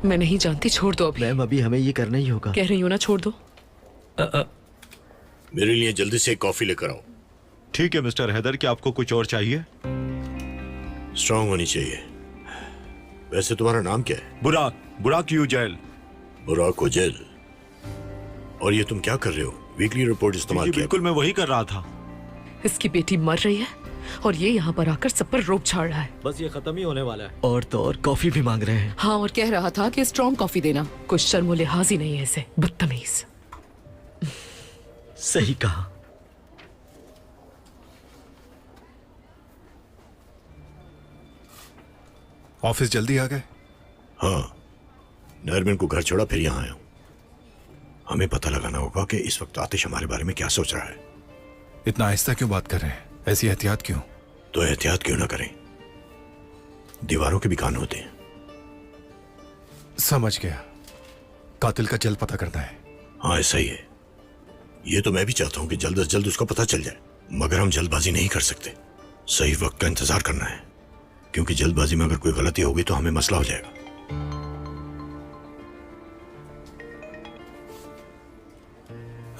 मैं नहीं जानती, छोड़ दो अभी। मैम अभी हमें ये करना ही होगा। कह रही हूँ ना, छोड़ दो। मेरे लिए जल्दी से एक कॉफी लेकर आओ। ठीक है मिस्टर हैदर, क्या आपको कुछ और चाहिए? स्ट्रांग होनी चाहिए। वैसे तुम्हारा नाम क्या है? बुराक यूजेल। बुराक उजेल। और ये तुम क्या कर रहे हो? वीकली रिपोर्ट इस्तेमाल किया? बिल्कुल, मैं वही कर रहा था। इसकी बेटी मर रही है और ये यहाँ पर आकर सब पर रोब झाड़ रहा है। बस ये खत्म ही होने वाला है। और तो और कॉफी भी मांग रहे हैं। हाँ, और कह रहा था कि स्ट्रॉन्ग कॉफी देना। कुछ शर्म व लिहाज ही नहीं है इसे, बदतमीज। सही कहा। ऑफिस जल्दी आ गए? हाँ, नरमिन को घर छोड़ा फिर यहाँ आया हूँ। हमें पता लगाना होगा कि इस वक्त आतिश हमारे बारे में क्या सोच रहा है। इतना आहिस्ता क्यों बात कर रहे हैं? ऐसी एहतियात क्यों? तो एहतियात क्यों ना करें? दीवारों के भी कान होते हैं। समझ गया। कातिल का जल्द पता करना है। हाँ, ऐसा ही है। ये तो मैं भी चाहता हूँ कि जल्द से जल्द उसका पता चल जाए, मगर हम जल्दबाजी नहीं कर सकते। सही वक्त का इंतजार करना है, क्योंकि जल्दबाजी में अगर कोई गलती होगी तो हमें मसला हो जाएगा।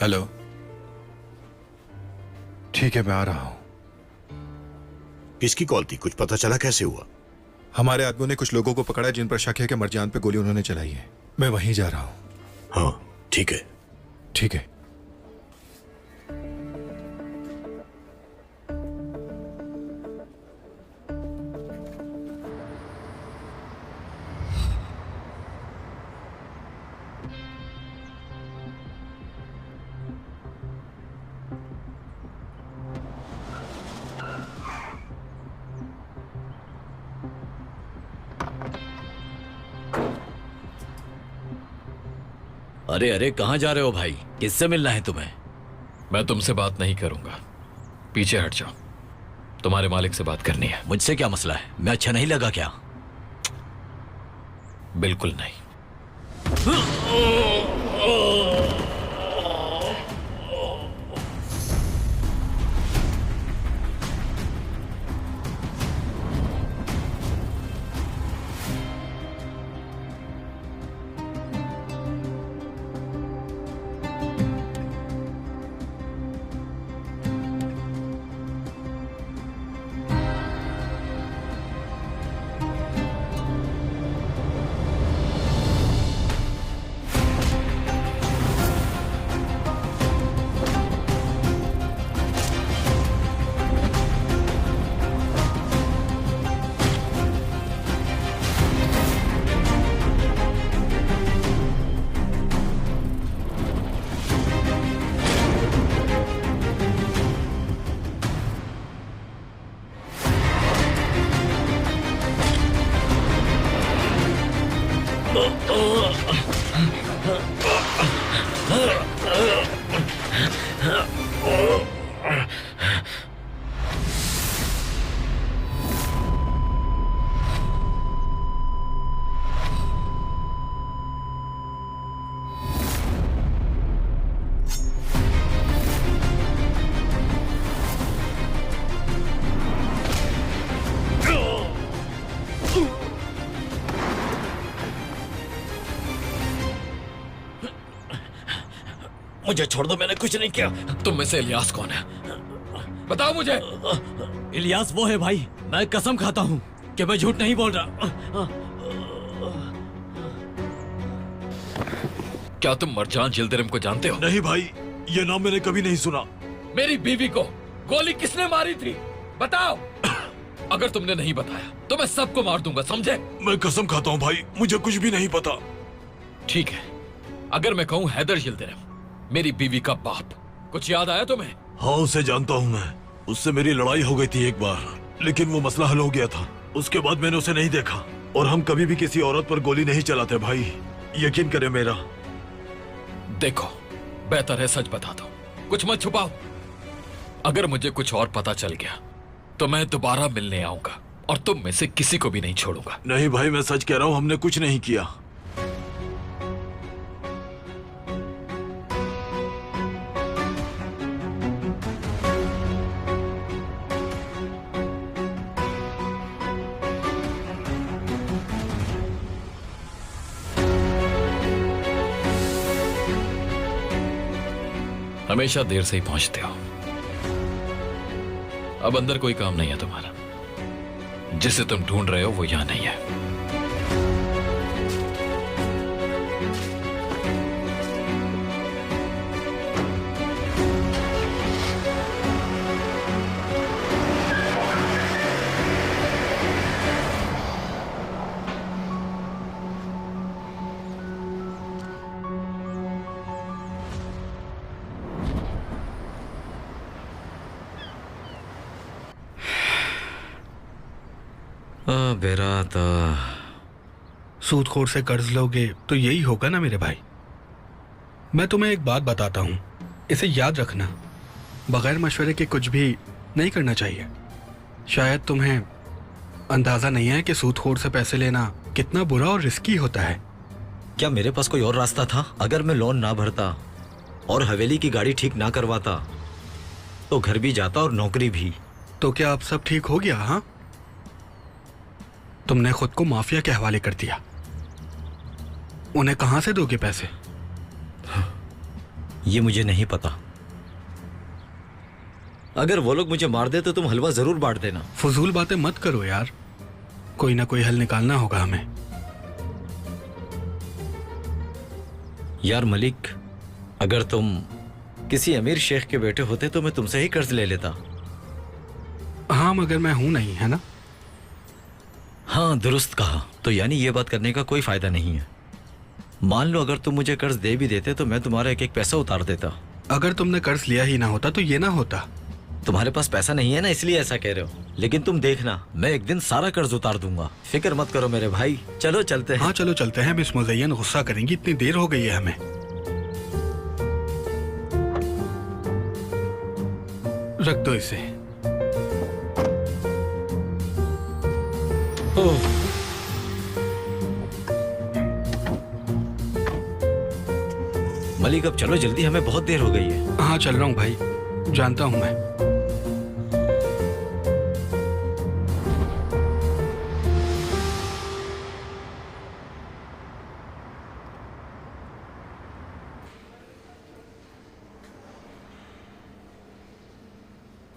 हेलो। ठीक है, मैं आ रहा हूं। किसकी कॉल थी? कुछ पता चला? कैसे हुआ? हमारे आदमियों ने कुछ लोगों को पकड़ा जिन पर शक है कि मरजान पे गोली उन्होंने चलाई है। मैं वहीं जा रहा हूं। हाँ, ठीक है। ठीक है। अरे अरे, कहाँ जा रहे हो भाई? किससे मिलना है तुम्हें? मैं तुमसे बात नहीं करूंगा, पीछे हट जाओ। तुम्हारे मालिक से बात करनी है। मुझसे क्या मसला है? मैं अच्छा नहीं लगा क्या? बिल्कुल नहीं। मुझे छोड़ दो, मैंने कुछ नहीं किया। तुम में से इलियास कौन है? बताओ मुझे। इलियास वो है भाई, मैं कसम खाता हूँ कि मैं झूठ नहीं बोल रहा। क्या तुम मरजान जिल्दरम को जानते हो? नहीं भाई, ये नाम मैंने कभी नहीं सुना। मेरी बीवी को गोली किसने मारी थी? बताओ। अगर तुमने नहीं बताया तो मैं सबको मार दूंगा, समझे? मैं कसम खाता हूँ भाई, मुझे कुछ भी नहीं पता। ठीक है, अगर मैं कहूँ हैदर जिल्दरम, मेरी बीवी का बाप, कुछ याद आया तुम्हें? हाँ, उसे जानता हूँ मैं। उससे मेरी लड़ाई हो गई थी एक बार, लेकिन वो मसला हल हो गया था। उसके बाद मैंने उसे नहीं देखा, और हम कभी भी किसी औरत पर गोली नहीं चलाते भाई, यकीन करे मेरा। देखो, बेहतर है सच बता दो, कुछ मत छुपाओ। अगर मुझे कुछ और पता चल गया तो मैं दोबारा मिलने आऊंगा और तुम में से किसी को भी नहीं छोड़ूंगा। नहीं भाई, मैं सच कह रहा हूँ, हमने कुछ नहीं किया। हमेशा देर से ही पहुंचते हो। अब अंदर कोई काम नहीं है तुम्हारा। जिसे तुम ढूंढ रहे हो वो यहां नहीं है। बेरात सूदखोर से कर्ज लोगे तो यही होगा ना मेरे भाई। मैं तुम्हें एक बात बताता हूं, इसे याद रखना, बगैर मशवरे के कुछ भी नहीं करना चाहिए। शायद तुम्हें अंदाजा नहीं है कि सूदखोर से पैसे लेना कितना बुरा और रिस्की होता है। क्या मेरे पास कोई और रास्ता था? अगर मैं लोन ना भरता और हवेली की गाड़ी ठीक ना करवाता तो घर भी जाता और नौकरी भी। तो क्या अब सब ठीक हो गया? हाँ, तुमने खुद को माफिया के हवाले कर दिया। उन्हें कहां से दोगे पैसे? ये मुझे नहीं पता। अगर वो लोग मुझे मार दे तो तुम हलवा जरूर बांट देना। फजूल बातें मत करो यार, कोई ना कोई हल निकालना होगा हमें। यार मलिक, अगर तुम किसी अमीर शेख के बेटे होते तो मैं तुमसे ही कर्ज ले लेता। हाँ, मगर मैं हूं नहीं, है ना? हाँ, दुरुस्त कहा। तो यानी ये बात करने का कोई फायदा नहीं है। मान लो अगर तुम मुझे कर्ज दे भी देते तो मैं तुम्हारा एक एक पैसा उतार देता। अगर तुमने कर्ज लिया ही ना होता तो ये ना होता। तुम्हारे पास पैसा नहीं है ना, इसलिए ऐसा कह रहे हो। लेकिन तुम देखना, मैं एक दिन सारा कर्ज उतार दूंगा। फिक्र मत करो मेरे भाई। चलो चलते हैं। हाँ चलो चलते हैं। मिस मुज़य्यन गुस्सा करेंगी, इतनी देर हो गई है हमें। रख दो इसे। मलिक अब चलो जल्दी, हमें बहुत देर हो गई है। हाँ चल रहा हूँ भाई, जानता हूँ मैं।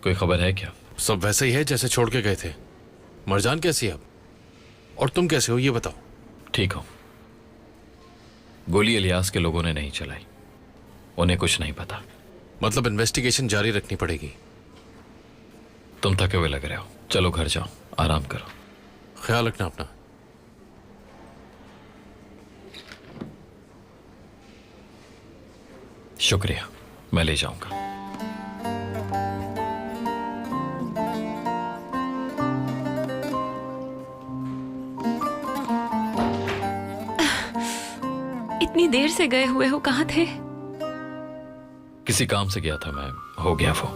कोई खबर है क्या? सब वैसे ही है जैसे छोड़ के गए थे। मरजान कैसी है अब? और तुम कैसे हो ये बताओ। ठीक हो। गोली इलियास के लोगों ने नहीं चलाई, उन्हें कुछ नहीं पता। मतलब इन्वेस्टिगेशन जारी रखनी पड़ेगी। तुम थके हुए लग रहे हो, चलो घर जाओ, आराम करो। ख्याल रखना अपना। शुक्रिया, मैं ले जाऊंगा। इतनी देर से गए हुए हो, कहाँ थे? किसी काम से गया था मैं, हो गया वो।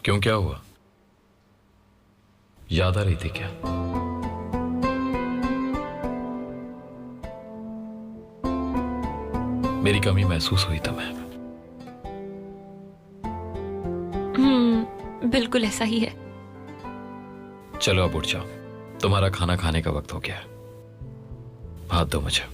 क्यों, क्या हुआ? याद आ रही थी क्या? मेरी कमी महसूस हुई तुम्हें? बिल्कुल ऐसा ही है। चलो अब उठ जाओ, तुम्हारा खाना खाने का वक्त हो गया है। हाथ दो मुझे।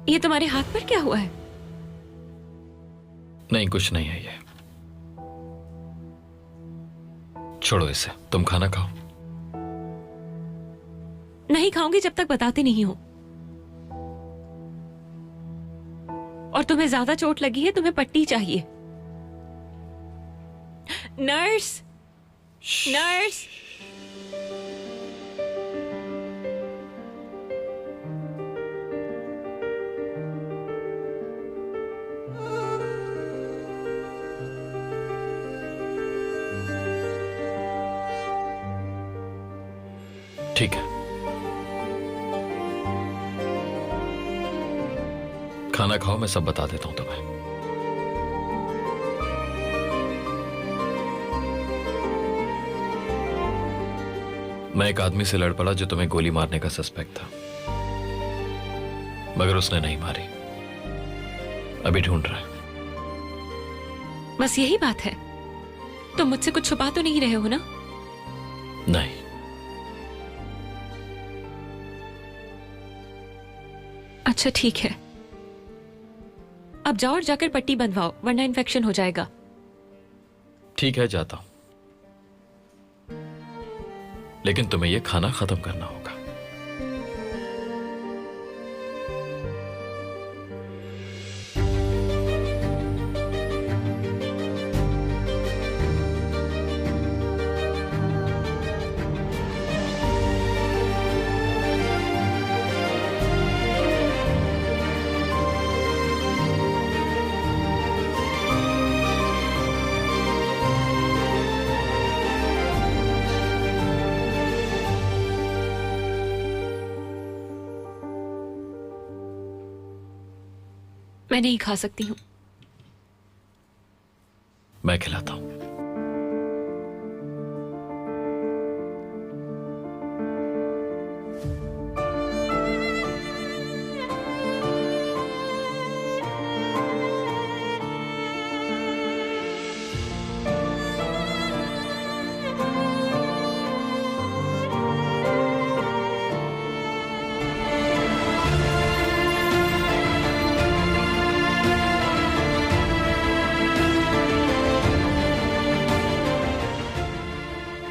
ये तुम्हारे हाथ पर क्या हुआ है? नहीं, कुछ नहीं है ये। छोड़ो इसे, तुम खाना खाओ। नहीं खाऊंगी जब तक बताते नहीं हो। और तुम्हें ज्यादा चोट लगी है, तुम्हें पट्टी चाहिए। Nurse, nurse. ठीक है, खाना खाओ, मैं सब बता देता हूं तुम्हें। मैं एक आदमी से लड़ पड़ा जो तुम्हें गोली मारने का सस्पेक्ट था, मगर उसने नहीं मारी। अभी ढूंढ रहा है। बस यही बात है? तुम मुझसे कुछ छुपा तो नहीं रहे हो ना? नहीं। अच्छा ठीक है, अब जाओ और जाकर पट्टी बंधवाओ, वरना इन्फेक्शन हो जाएगा। ठीक है, जाता हूं, लेकिन तुम्हें यह खाना खत्म करना होगा। मैं नहीं खा सकती हूँ। मैं खिलाता हूं।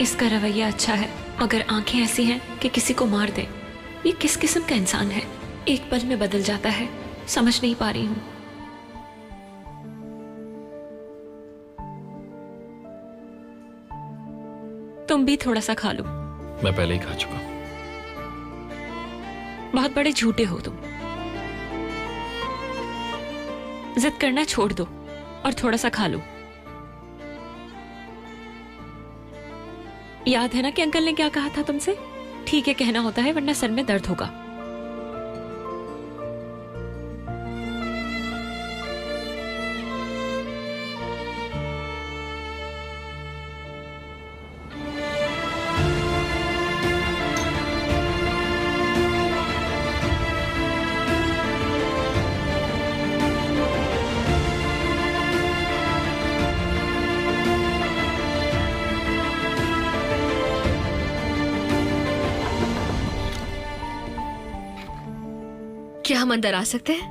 इसका रवैया अच्छा है, मगर आंखें ऐसी हैं कि किसी को मार दे। ये किस किस्म का इंसान है? एक पल में बदल जाता है, समझ नहीं पा रही हूं। तुम भी थोड़ा सा खा लो। मैं पहले ही खा चुका हूं। बहुत बड़े झूठे हो तुम। जिद करना छोड़ दो और थोड़ा सा खा लो। याद है ना कि अंकल ने क्या कहा था तुमसे? ठीक है कहना होता है, वरना सर में दर्द होगा। क्या हम अंदर आ सकते हैं?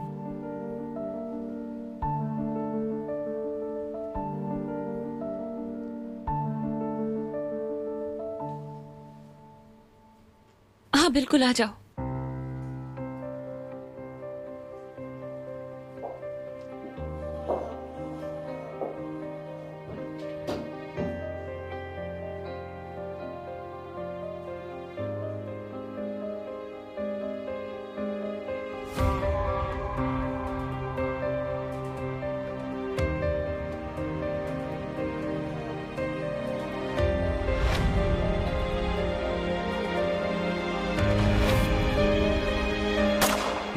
हाँ बिल्कुल, आ जाओ।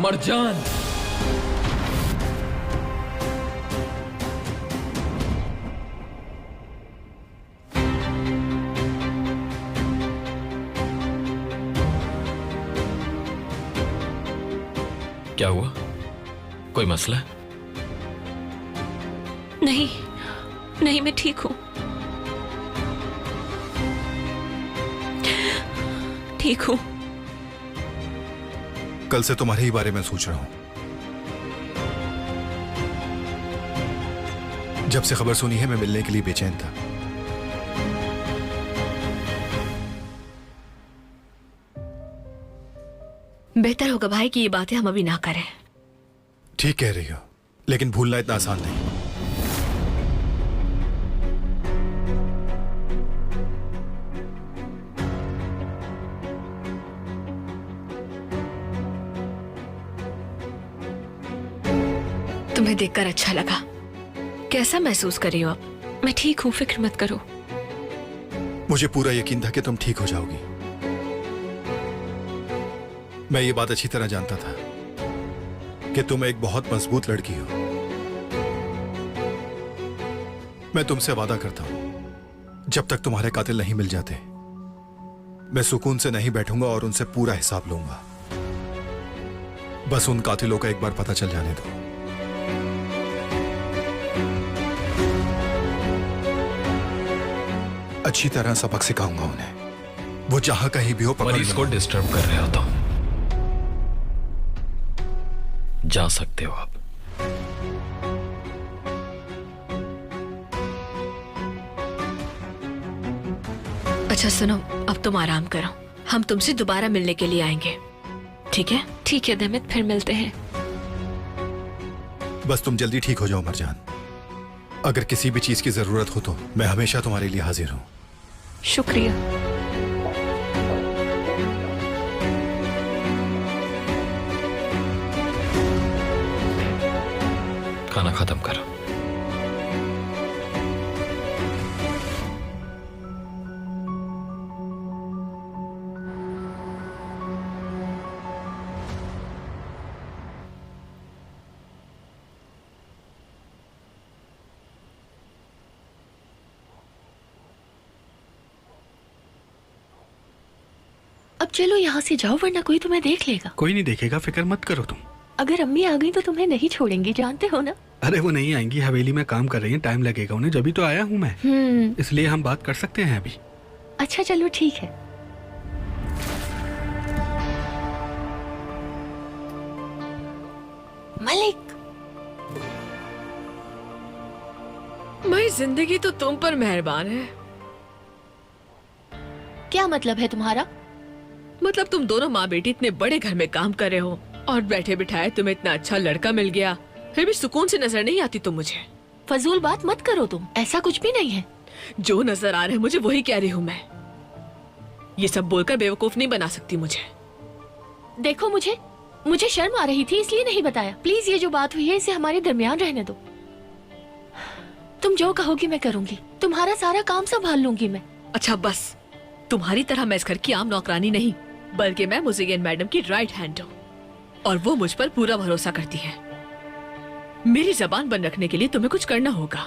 मरजान, क्या हुआ? कोई मसला है? नहीं नहीं, मैं ठीक हूं, ठीक हूं। कल से तुम्हारे ही बारे में सोच रहा हूं। जब से खबर सुनी है मैं मिलने के लिए बेचैन था। बेहतर होगा भाई कि ये बातें हम अभी ना करें। ठीक कह रही हो, लेकिन भूलना इतना आसान नहीं। तुम्हें देखकर अच्छा लगा। कैसा महसूस कर रही हो आप? मैं ठीक हूँ, फिक्र मत करो। मुझे पूरा यकीन था कि तुम ठीक हो जाओगी। मैं ये बात अच्छी तरह जानता था कि तुम एक बहुत मजबूत लड़की हो। मैं तुमसे वादा करता हूं, जब तक तुम्हारे कातिल नहीं मिल जाते, मैं सुकून से नहीं बैठूंगा और उनसे पूरा हिसाब लूंगा। बस उन कातिलों का एक बार पता चल जाने दो। अच्छी तरह सबक सिखाऊंगा उन्हें। वो जहां कहीं भी हो पकड़ मरीज को डिस्टर्ब कर रहे हो तो जा सकते हो आप। अच्छा सुनो, अब तुम आराम करो, हम तुमसे दोबारा मिलने के लिए आएंगे, ठीक है? ठीक है दमित, फिर मिलते हैं। बस तुम जल्दी ठीक हो जाओ मरजान। अगर किसी भी चीज की जरूरत हो तो मैं हमेशा तुम्हारे लिए हाजिर हूं। शुक्रिया। खाना खत्म करो। अब चलो यहाँ से जाओ, वरना कोई तुम्हें देख लेगा। कोई नहीं देखेगा, फिक्र मत करो तुम। अगर अम्मी आ गई तो तुम्हें नहीं छोड़ेंगी, जानते हो ना। अरे वो नहीं आएंगी, हवेली में काम कर रही हैं, टाइम लगेगा उन्हें, जब भी तो आया हूँ मैं। इसलिए हम बात कर सकते हैं अभी। अच्छा चलो ठीक है। मलिक, भाई जिंदगी तो तुम पर मेहरबान है। क्या मतलब है तुम्हारा? मतलब तुम दोनों माँ बेटी इतने बड़े घर में काम कर रहे हो और बैठे बिठाए तुम्हें इतना अच्छा लड़का मिल गया, फिर भी सुकून से नजर नहीं आती तुम मुझे। फजूल बात मत करो तुम, ऐसा कुछ भी नहीं है। जो नजर आ रहा है मुझे वही कह रही हूँ मैं। ये सब बोलकर बेवकूफ नहीं बना सकती मुझे। देखो मुझे शर्म आ रही थी इसलिए नहीं बताया। प्लीज ये जो बात हुई है इसे हमारे दरमियान रहने दो। तुम जो कहोगी मैं करूंगी, तुम्हारा सारा काम संभाल लूंगी मैं। अच्छा बस, तुम्हारी तरह मैं इस घर की आम नौकरानी नहीं, बल्कि मैं मुज़ियन मैडम की राइट हैंड हूँ और वो मुझ पर पूरा भरोसा करती है। मेरी जबान बंद रखने के लिए तुम्हें कुछ करना होगा।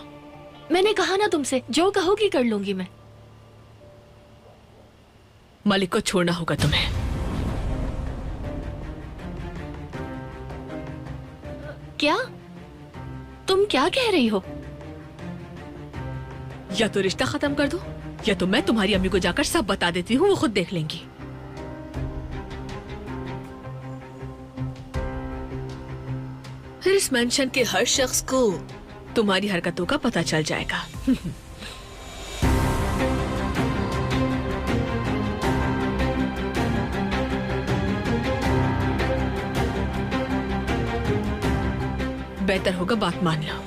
मैंने कहा ना तुमसे, जो कहोगी कर लूंगी मैं। मलिक को छोड़ना होगा तुम्हें। क्या? तुम क्या कह रही हो? या तो रिश्ता खत्म कर दो, या तो मैं तुम्हारी अम्मी को जाकर सब बता देती हूँ, वो खुद देख लेंगी। फिर इस मेंशन के हर शख्स को तुम्हारी हरकतों का पता चल जाएगा। बेहतर होगा बात मान लो।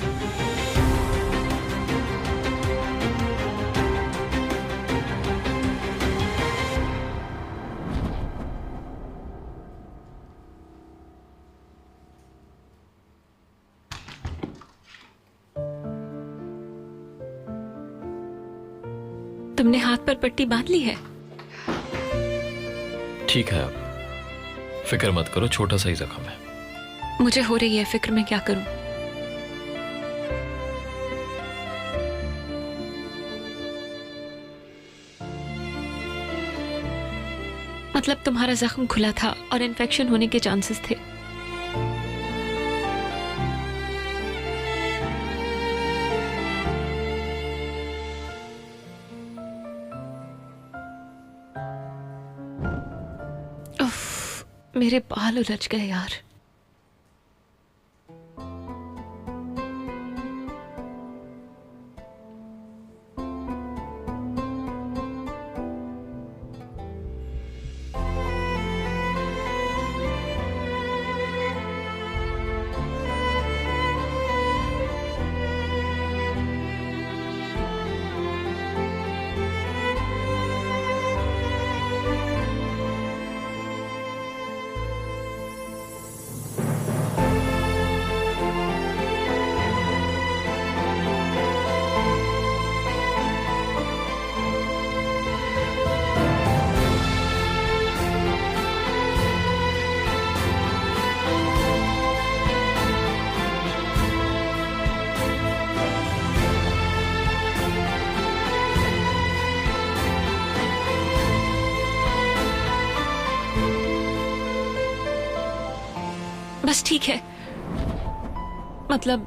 तुमने हाथ पर पट्टी बांध ली है? ठीक है, आप फिक्र मत करो, छोटा सा ही जख्म है। मुझे हो रही है फिक्र, मैं क्या करूं? मतलब तुम्हारा जख्म खुला था और इन्फेक्शन होने के चांसेस थे। मेरे बाल उलझ गए यार। बस ठीक है। मतलब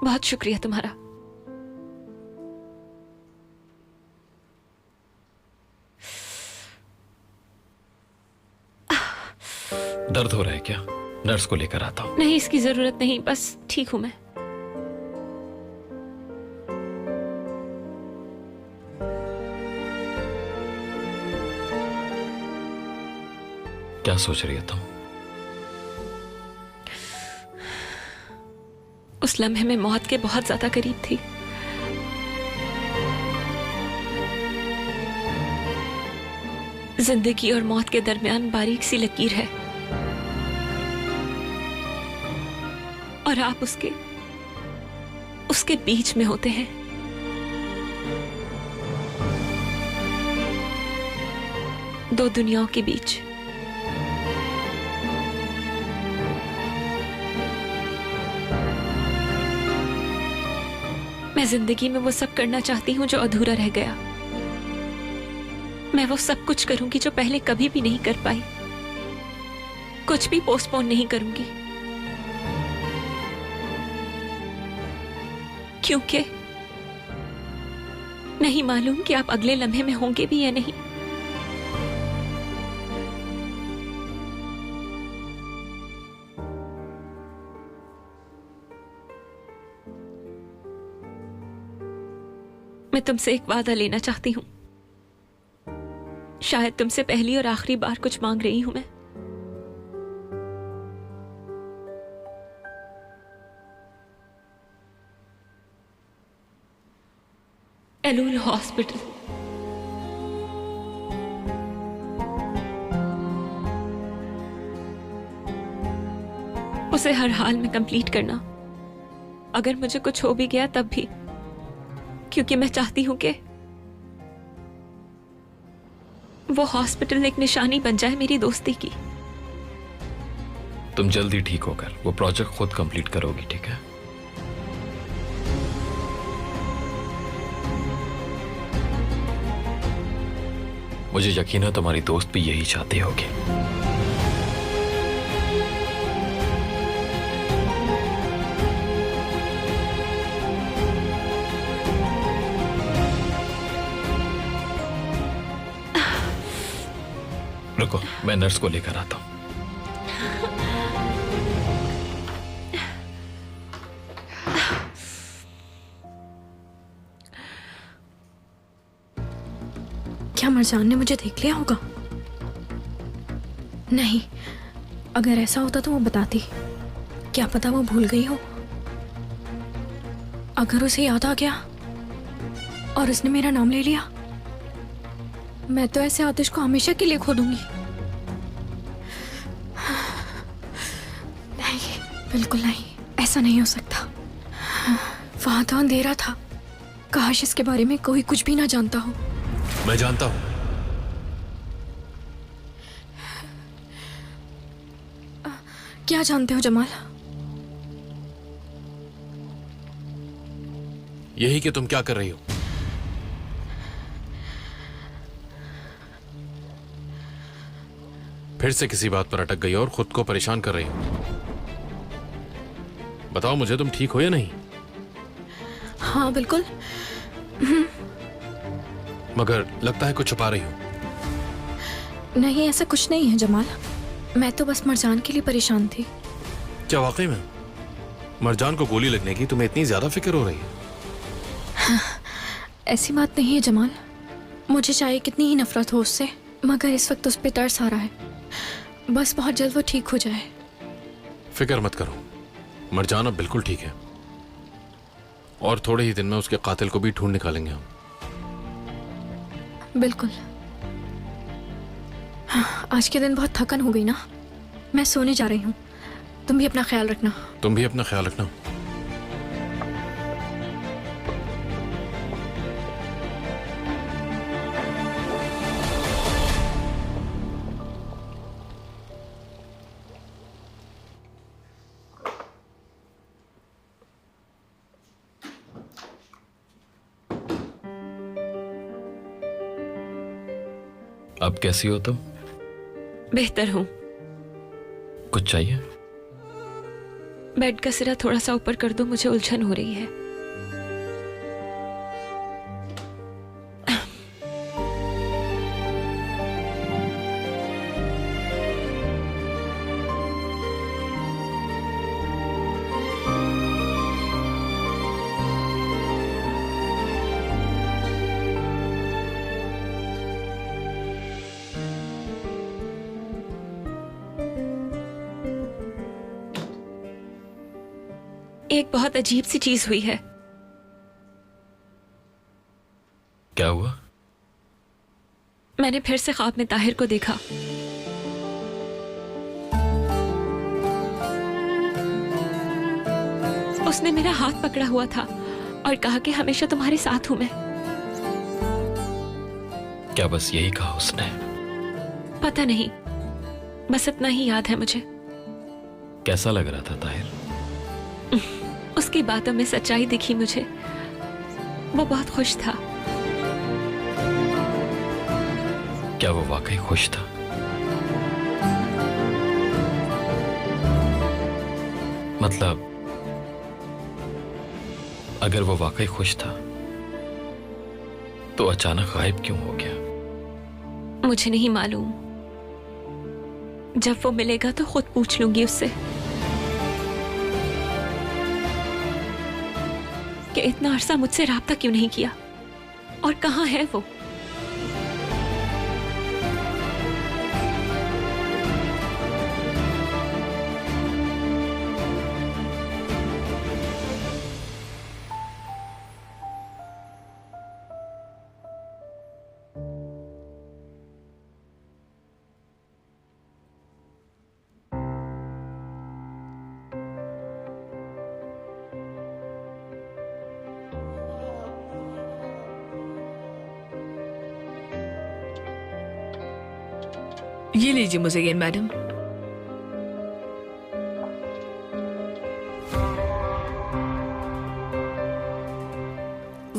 बहुत शुक्रिया तुम्हारा। दर्द हो रहा है क्या? नर्स को लेकर आता हूँ। नहीं, इसकी जरूरत नहीं, बस ठीक हूं मैं। क्या सोच रही है तुम? उस लम्हे में मौत के बहुत ज्यादा करीब थी। जिंदगी और मौत के दरमियान बारीक सी लकीर है और आप उसके बीच में होते हैं। दो दुनियाओं के बीच। मैं जिंदगी में वो सब करना चाहती हूं जो अधूरा रह गया। मैं वो सब कुछ करूंगी जो पहले कभी भी नहीं कर पाई। कुछ भी पोस्टपोन नहीं करूंगी, क्योंकि नहीं मालूम कि आप अगले लम्हे में होंगे भी या नहीं। मैं तुमसे एक वादा लेना चाहती हूं। शायद तुमसे पहली और आखिरी बार कुछ मांग रही हूं मैं। एलूल हॉस्पिटल। उसे हर हाल में कंप्लीट करना, अगर मुझे कुछ हो भी गया तब भी, क्योंकि मैं चाहती हूं कि वो हॉस्पिटल एक निशानी बन जाए मेरी दोस्ती की। तुम जल्दी ठीक होकर वो प्रोजेक्ट खुद कंप्लीट करोगी, ठीक है? मुझे यकीन है तुम्हारी दोस्त भी यही चाहती होगी। रुको, मैं नर्स को लेकर आता हूं। क्या मरजान ने मुझे देख लिया होगा? नहीं, अगर ऐसा होता तो वो बताती। क्या पता वो भूल गई हो। अगर उसे याद आ गया और उसने मेरा नाम ले लिया, मैं तो ऐसे आतिश को हमेशा के लिए खो दूंगी। नहीं, बिल्कुल नहीं, ऐसा नहीं हो सकता। वहां तो अंधेरा था। काश इसके बारे में कोई कुछ भी ना जानता हो। मैं जानता हूं। क्या जानते हो जमाल? यही कि तुम क्या कर रही हो। फिर से किसी बात पर अटक गई और खुद को परेशान कर रही हो। बताओ मुझे, तुम ठीक हो या नहीं? हाँ बिल्कुल। मगर लगता है कुछ छुपा रही हो। नहीं, ऐसा कुछ नहीं है जमाल। मैं तो बस मरजान के लिए परेशान थी। क्या वाकई में मरजान को गोली लगने की तुम्हें इतनी ज्यादा फिक्र हो रही है? हाँ, ऐसी बात नहीं है जमाल। मुझे चाहे कितनी ही नफरत हो उससे, मगर इस वक्त उस पर तरस आ रहा है। बस बहुत जल्द वो ठीक हो जाए। फिक्र मत करो, मरजान अब बिल्कुल ठीक है और थोड़े ही दिन में उसके कातिल को भी ढूंढ निकालेंगे हम। बिल्कुल। हाँ, आज के दिन बहुत थकन हो गई ना। मैं सोने जा रही हूँ। तुम भी अपना ख्याल रखना। तुम भी अपना ख्याल रखना। अब कैसी हो तुम? बेहतर हूं। कुछ चाहिए? बेड का सिरा थोड़ा सा ऊपर कर दो, मुझे उलझन हो रही है। एक बहुत अजीब सी चीज हुई है। क्या हुआ? मैंने फिर से ख्वाब में ताहिर को देखा। उसने मेरा हाथ पकड़ा हुआ था और कहा कि हमेशा तुम्हारे साथ हूं मैं। क्या बस यही कहा उसने? पता नहीं, बस इतना ही याद है मुझे। कैसा लग रहा था ताहिर? उसकी बातों में सच्चाई दिखी मुझे। वो बहुत खुश था। क्या वो वाकई खुश था? मतलब अगर वो वाकई खुश था तो अचानक गायब क्यों हो गया? मुझे नहीं मालूम। जब वो मिलेगा तो खुद पूछ लूंगी उससे कि इतना अरसा मुझसे राब्ता क्यों नहीं किया और कहाँ है वो। ये लीजिए मुज़य्यन मैडम।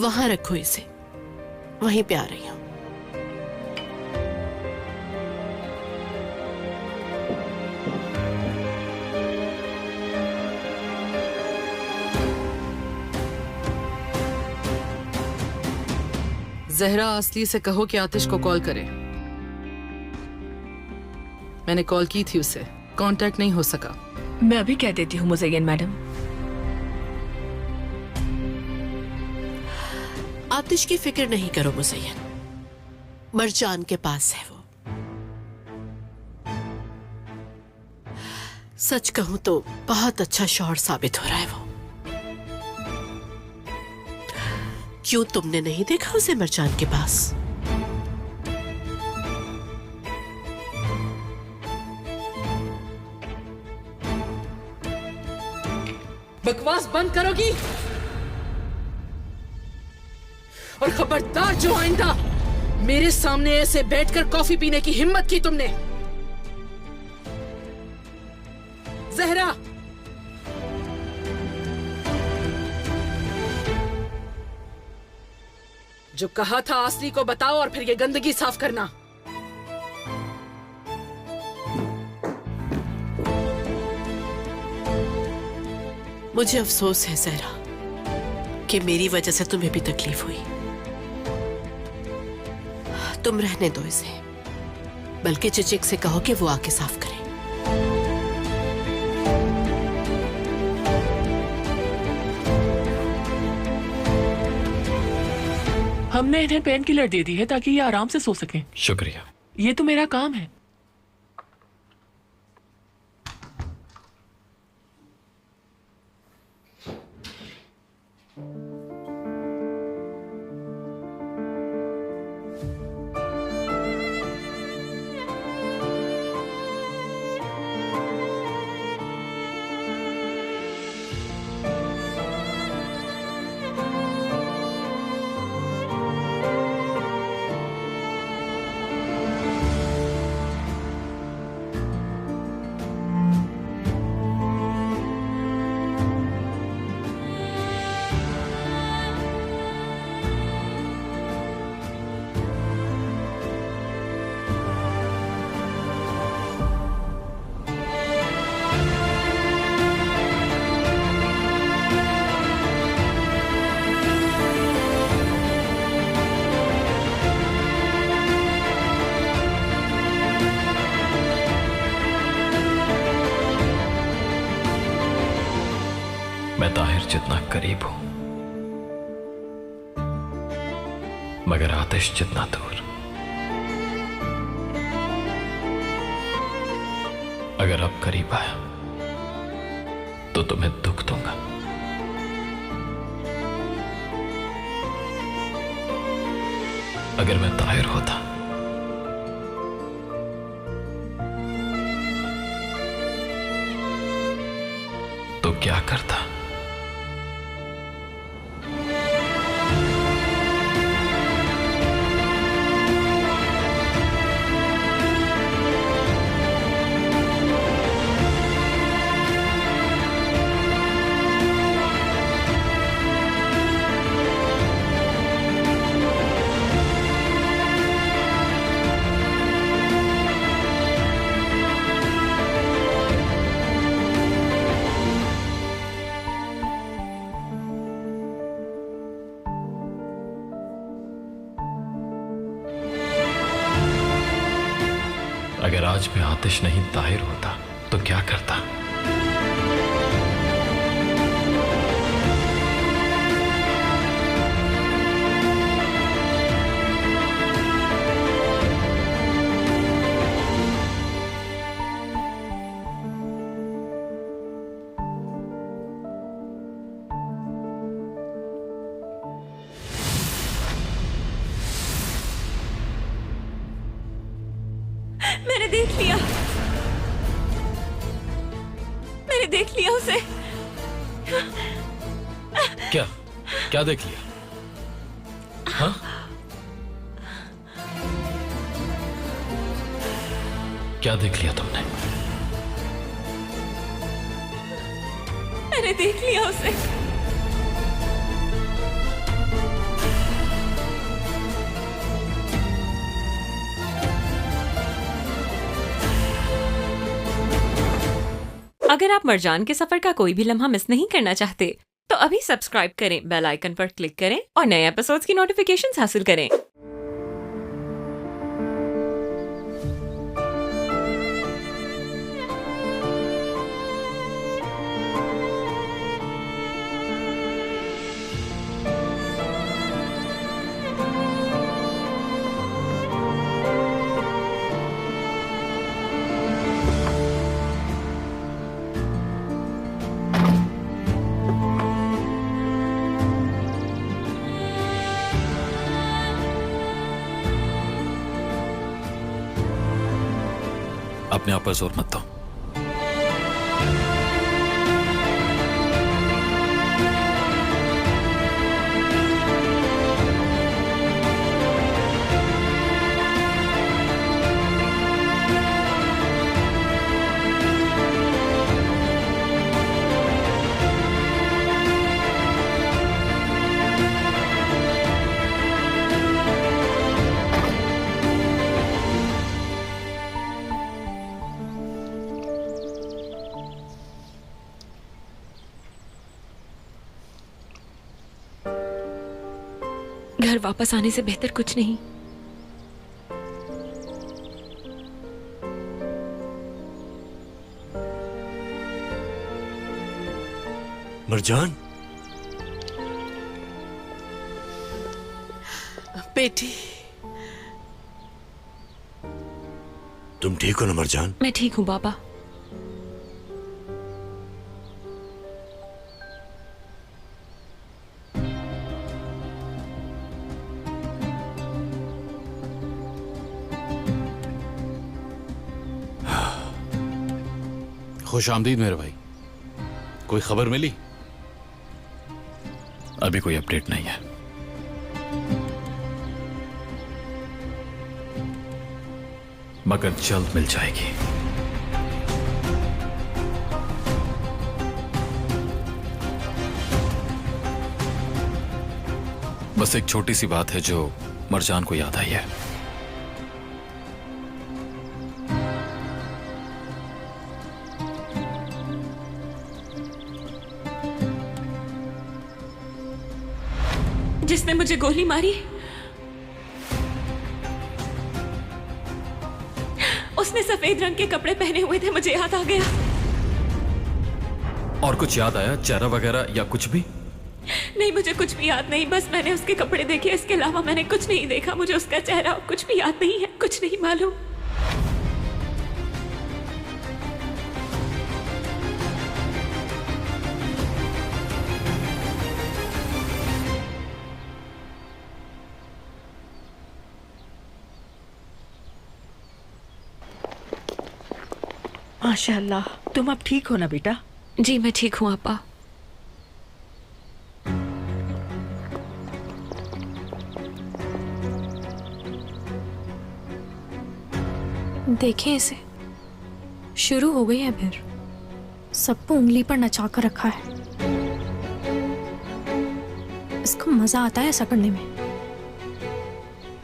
वहां रखो इसे, वहीं पे आ रही हूं। जहरा, असली से कहो कि आतिश को कॉल करे। मैंने कॉल की थी उसे, कांटेक्ट नहीं हो सका। मैं अभी कह देती हूँ मुज़य्यन मैडम। आतिश की फिक्र नहीं करो मुज़य्यन, मरजान के पास है वो। सच कहूं तो बहुत अच्छा शौहर साबित हो रहा है वो। क्यों तुमने नहीं देखा उसे मरजान के पास? बकवास बंद करोगी? और खबरदार जो आइंदा मेरे सामने ऐसे बैठकर कॉफी पीने की हिम्मत की तुमने। जहरा, जो कहा था असली को बताओ और फिर ये गंदगी साफ करना। मुझे अफसोस है जहरा कि मेरी वजह से तुम्हें भी तकलीफ हुई। तुम रहने दो इसे, बल्कि चिचिक से कहो कि वो आके साफ करे। हमने इन्हें पेन किलर दे दी है ताकि ये आराम से सो सकें। शुक्रिया। ये तो मेरा काम है। मैं ताहिर जितना करीब हूं, मगर आतिश जितना दूर। अगर अब करीब आया तो तुम्हें दुख दूंगा। अगर मैं ताहिर होता तो क्या करता? अगर आज मैं आतिश नहीं ताहिर होता तो क्या करता? मैंने देख लिया, मैंने देख लिया उसे। क्या क्या देख लिया? हाँ? क्या देख लिया तुमने? मैंने देख लिया उसे। अगर आप मरजान के सफर का कोई भी लम्हा मिस नहीं करना चाहते तो अभी सब्सक्राइब करें, बेल आइकन पर क्लिक करें और नए एपिसोड्स की नोटिफिकेशंस हासिल करें। अपने आप पर जोर मत दो। घर वापस आने से बेहतर कुछ नहीं। मरजान, बेटी, तुम ठीक हो ना मरजान? मैं ठीक हूँ बाबा। खुश आमदीद मेरे भाई। कोई खबर मिली? अभी कोई अपडेट नहीं है। मगर जल्द मिल जाएगी। बस एक छोटी सी बात है जो मरजान को याद आई है। जिसने मुझे गोली मारी उसने सफेद रंग के कपड़े पहने हुए थे, मुझे याद आ गया। और कुछ याद आया, चेहरा वगैरह या कुछ भी? नहीं, मुझे कुछ भी याद नहीं। बस मैंने उसके कपड़े देखे, इसके अलावा मैंने कुछ नहीं देखा। मुझे उसका चेहरा कुछ भी याद नहीं है, कुछ नहीं मालूम। माशाअल्लाह, तुम अब ठीक हो ना बेटा? जी मैं ठीक हूँ आपा। देखें इसे, शुरू हो गई है फिर। सबको उंगली पर नचा कर रखा है। इसको मजा आता है ऐसा करने में।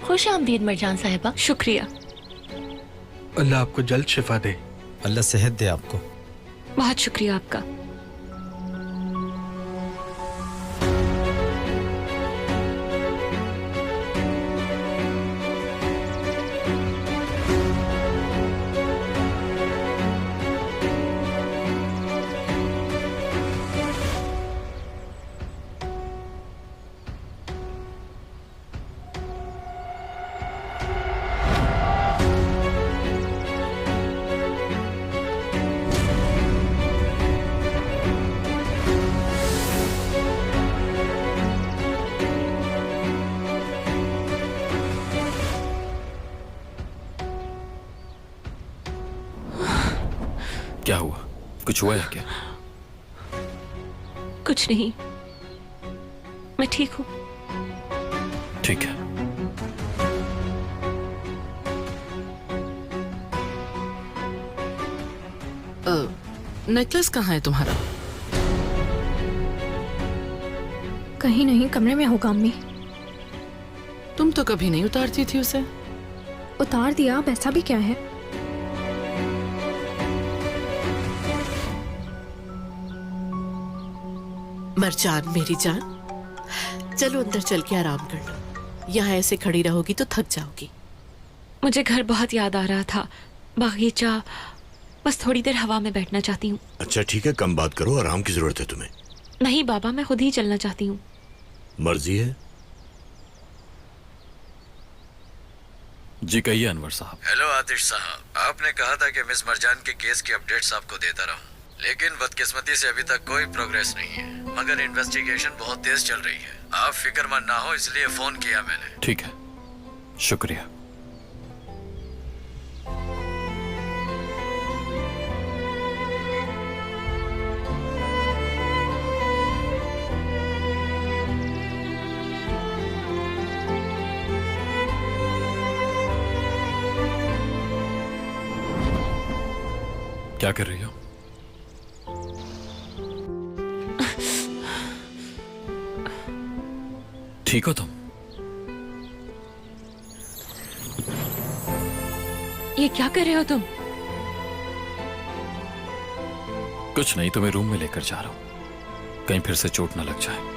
खुश आमदीद मरजान साहिबा। शुक्रिया। अल्लाह आपको जल्द शिफा दे। अल्लाह सेहत दे आपको। बहुत शुक्रिया आपका। क्या हुआ? कुछ हुआ है क्या? कुछ नहीं, मैं ठीक हूँ। ठीक है। नेकलेस कहाँ है तुम्हारा? कहीं नहीं, कमरे में होगा अम्मी। तुम तो कभी नहीं उतारती थी उसे। उतार दिया, अब ऐसा भी क्या है? मरजान मेरी जान, चलो अंदर चल के आराम कर लो। यहाँ ऐसे खड़ी रहोगी तो थक जाओगी। मुझे घर बहुत याद आ रहा था, बागीचा। बस थोड़ी देर हवा में बैठना चाहती हूँ। अच्छा ठीक है, कम बात करो, आराम की जरूरत है तुम्हें। नहीं बाबा, मैं खुद ही चलना चाहती हूँ। मर्जी है। जी कहिए अनवर साहब। हेलो आतिश साहब, आपने कहा था कि मिस मरजान के केस की अपडेट्स आपको देता रहूं, लेकिन बदकिस्मती से अभी तक कोई प्रोग्रेस नहीं है। मगर इन्वेस्टिगेशन बहुत तेज चल रही है। आप फिक्रमंद ना हो, इसलिए फोन किया मैंने। ठीक है, शुक्रिया। क्या कर रही हो? ठीक हो तुम? ये क्या कर रहे हो तुम? कुछ नहीं, तुम्हें रूम में लेकर जा रहा हूं, कहीं फिर से चोट न लग जाए।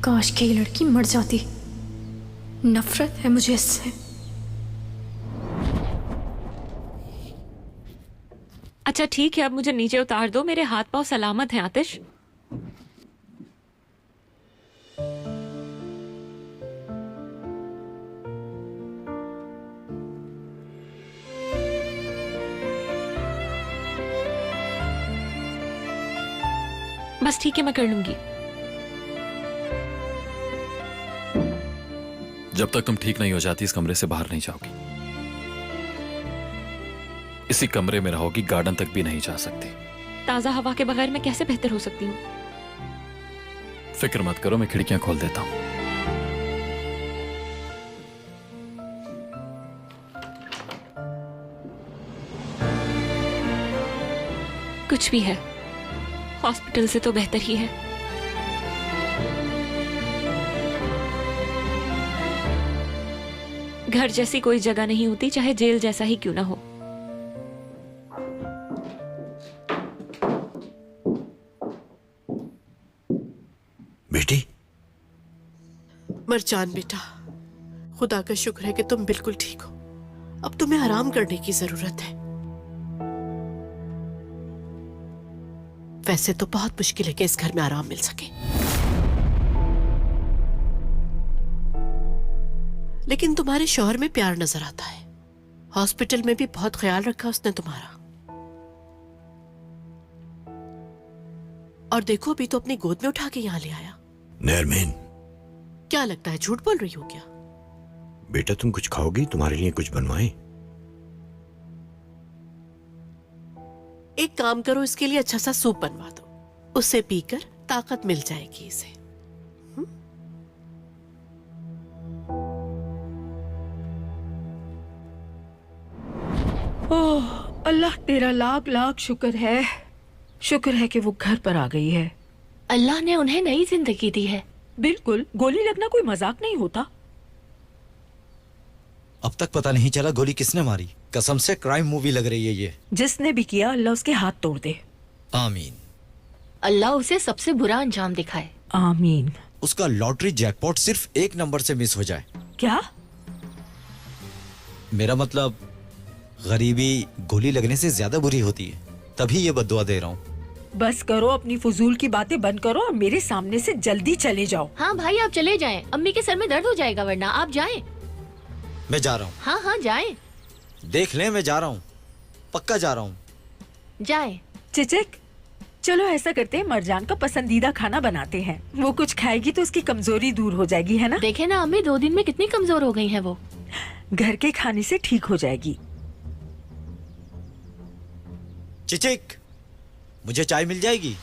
काश कि ये लड़की मर जाती। नफरत है मुझे इससे। अच्छा ठीक है, अब मुझे नीचे उतार दो। मेरे हाथ पांव सलामत हैं आतिश। बस ठीक है, मैं कर लूंगी। जब तक तुम ठीक नहीं हो जाती इस कमरे से बाहर नहीं जाओगी। इसी कमरे में रहोगी, गार्डन तक भी नहीं जा सकती। ताजा हवा के बगैर मैं कैसे बेहतर हो सकती हूँ? फिक्र मत करो, मैं खिड़कियां खोल देता हूं। कुछ भी है, हॉस्पिटल से तो बेहतर ही है। घर जैसी कोई जगह नहीं होती, चाहे जेल जैसा ही क्यों ना हो। बेटी। मरजान बेटा, खुदा का शुक्र है कि तुम बिल्कुल ठीक हो। अब तुम्हें आराम करने की जरूरत है। वैसे तो बहुत मुश्किल है कि इस घर में आराम मिल सके, लेकिन तुम्हारे शौहर में प्यार नजर आता है। हॉस्पिटल में भी बहुत ख्याल रखा उसने तुम्हारा। और देखो, अभी तो अपनी गोद में उठा के यहाँ ले आया। नरमीन, क्या लगता है झूठ बोल रही हो क्या? बेटा तुम कुछ खाओगी? तुम्हारे लिए कुछ बनवाएं? एक काम करो, इसके लिए अच्छा सा सूप बनवा दो, उसे पीकर ताकत मिल जाएगी इसे। ओह अल्लाह, तेरा लाख लाख शुक्र है। शुक्र है कि वो घर पर आ गई है। अल्लाह ने उन्हें नई जिंदगी दी है। बिल्कुल, गोली लगना कोई मजाक नहीं होता। अब तक पता नहीं चला गोली किसने मारी। कसम से क्राइम मूवी लग रही है ये। जिसने भी किया अल्लाह उसके हाथ तोड़ दे। आमीन। अल्लाह उसे सबसे बुरा अंजाम दिखाए। आमीन। उसका लॉटरी जैकपॉट सिर्फ एक नंबर से मिस हो जाए। क्या? मेरा मतलब गरीबी गोली लगने से ज्यादा बुरी होती है, तभी ये बद्दुआ दे रहा हूँ। बस करो, अपनी फजूल की बातें बंद करो और मेरे सामने से जल्दी चले जाओ। हाँ भाई, आप चले जाएं। अम्मी के सर में दर्द हो जाएगा, वरना आप जाएं। मैं जा रहा हूँ। हाँ हाँ जाएं। देख ले, मैं जा रहा हूँ, पक्का जा रहा हूँ। जाएं। चिचिक, चलो ऐसा करते हैं, मरजान का पसंदीदा खाना बनाते हैं। वो कुछ खाएगी तो उसकी कमजोरी दूर हो जाएगी, है ना? देखे ना अम्मी, 2 दिन में कितनी कमजोर हो गई है वो। घर के खाने से ठीक हो जाएगी। चिचिक, मुझे चाय मिल जाएगी?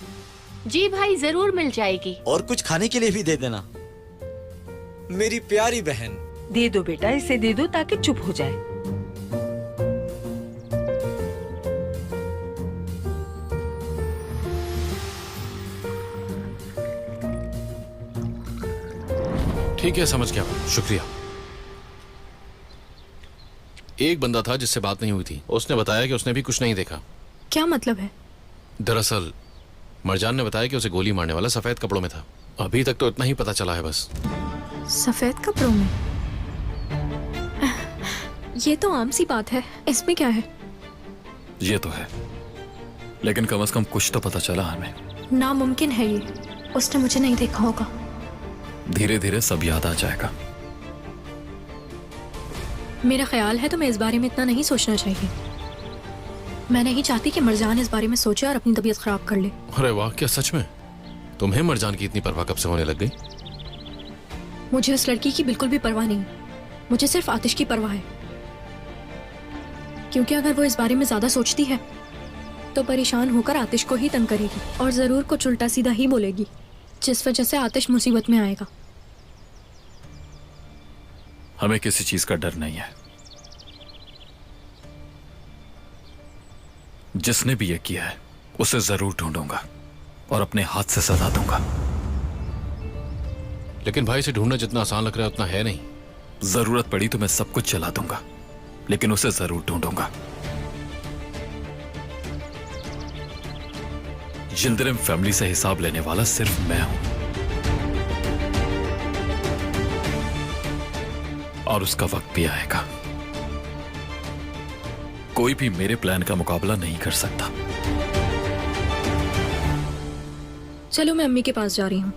जी भाई, जरूर मिल जाएगी। और कुछ खाने के लिए भी दे देना, मेरी प्यारी बहन। दे दो बेटा, इसे दे दो ताकि चुप हो जाए। ठीक है, समझ गया, शुक्रिया। एक बंदा था जिससे बात नहीं हुई थी, उसने बताया कि उसने भी कुछ नहीं देखा। क्या मतलब है? दरअसल मरजान ने बताया कि उसे गोली मारने वाला सफेद कपड़ों में था। अभी तक तो इतना ही पता चला है बस। सफेद कपड़ों में? ये तो आम सी बात है, इसमें क्या है? ये तो है, लेकिन कम से कम कुछ तो पता चला हमें। नामुमकिन है ये, उसने मुझे नहीं देखा होगा। धीरे धीरे सब याद आ जाएगा। मेरा ख्याल है तुम्हें इस बारे में इतना नहीं सोचना चाहिए। मैं नहीं चाहती कि मरजान इस बारे में सोचे और अपनी तबीयत खराब कर ले। अरे वाह, क्या सच में? तुम्हें मरजान की इतनी परवाह कब से होने लग गई? मुझे उस लड़की की बिल्कुल भी परवाह नहीं, मुझे सिर्फ आतिश की परवाह है। क्योंकि अगर वो इस बारे में ज्यादा सोचती है तो परेशान होकर आतिश को ही तंग करेगी और जरूर कुछ उल्टा सीधा ही बोलेगी, जिस वजह से आतिश मुसीबत में आएगा। हमें किसी चीज का डर नहीं है। जिसने भी ये किया है उसे जरूर ढूंढूंगा और अपने हाथ से सजा दूंगा। लेकिन भाई, से ढूंढना जितना आसान लग रहा है उतना है नहीं। जरूरत पड़ी तो मैं सब कुछ चला दूंगा, लेकिन उसे जरूर ढूंढूंगा। यिल्दिरिम फैमिली से हिसाब लेने वाला सिर्फ मैं हूं, और उसका वक्त भी आएगा। कोई भी मेरे प्लान का मुकाबला नहीं कर सकता। चलो, मैं अम्मी के पास जा रही हूँ।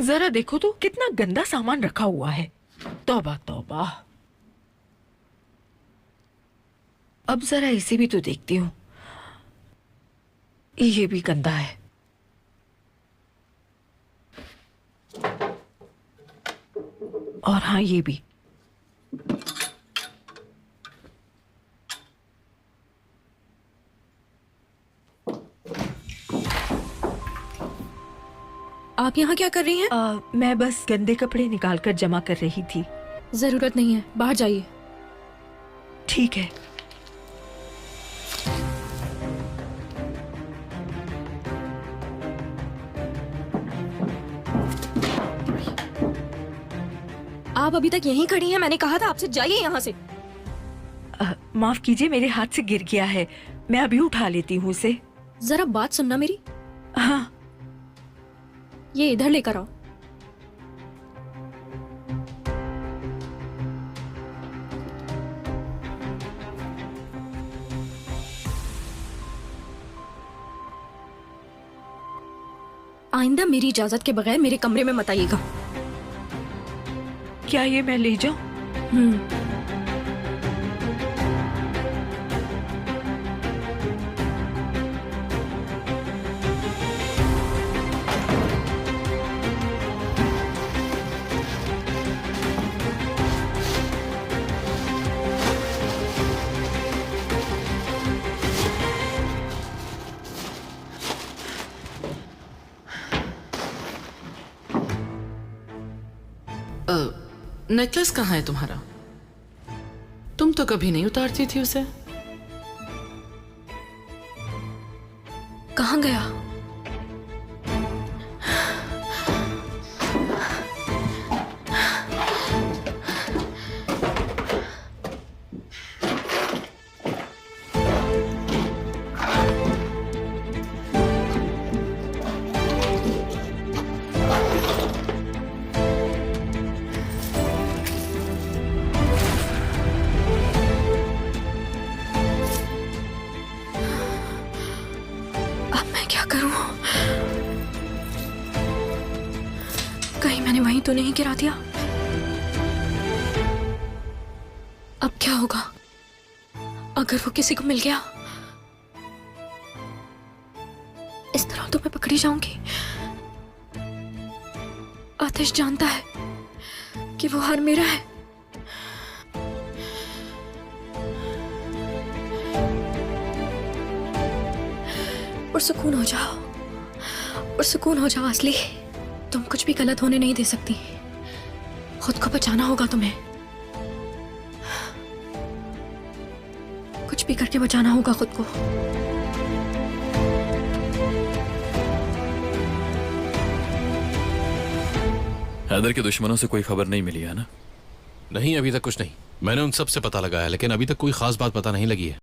जरा देखो तो कितना गंदा सामान रखा हुआ है। तौबा तौबा। अब जरा इसे भी तो देखती हूँ, ये भी गंदा है। और हाँ, ये भी। आप यहाँ क्या कर रही हैं? मैं बस गंदे कपड़े निकाल कर जमा कर रही थी। जरूरत नहीं है, बाहर जाइए। ठीक है। आप अभी तक यहीं खड़ी हैं, मैंने कहा था आपसे जाइए यहाँ से। माफ कीजिए, मेरे हाथ से गिर गया है, मैं अभी उठा लेती हूँ उसे। जरा बात सुनना मेरी। हाँ। ये इधर लेकर आओ। आइंदा मेरी इजाजत के बगैर मेरे कमरे में मत आइएगा। क्या ये मैं ले जाऊं? नेकलेस कहाँ है तुम्हारा? तुम तो कभी नहीं उतारती थी उसे। कहाँ गया? कहीं मैंने वहीं तो नहीं गिरा दिया? अब क्या होगा अगर वो किसी को मिल गया? इस तरह तो मैं पकड़ी जाऊंगी। आतिश जानता है कि वो हार मेरा है। और सुकून हो जाओ, और सुकून हो जाओ असली। तुम कुछ भी गलत होने नहीं दे सकती। खुद को बचाना होगा तुम्हें। कुछ भी करके बचाना होगा खुद को। हैदर के दुश्मनों से कोई खबर नहीं मिली है ना? नहीं, अभी तक कुछ नहीं। मैंने उन सब से पता लगाया, लेकिन अभी तक कोई खास बात पता नहीं लगी है।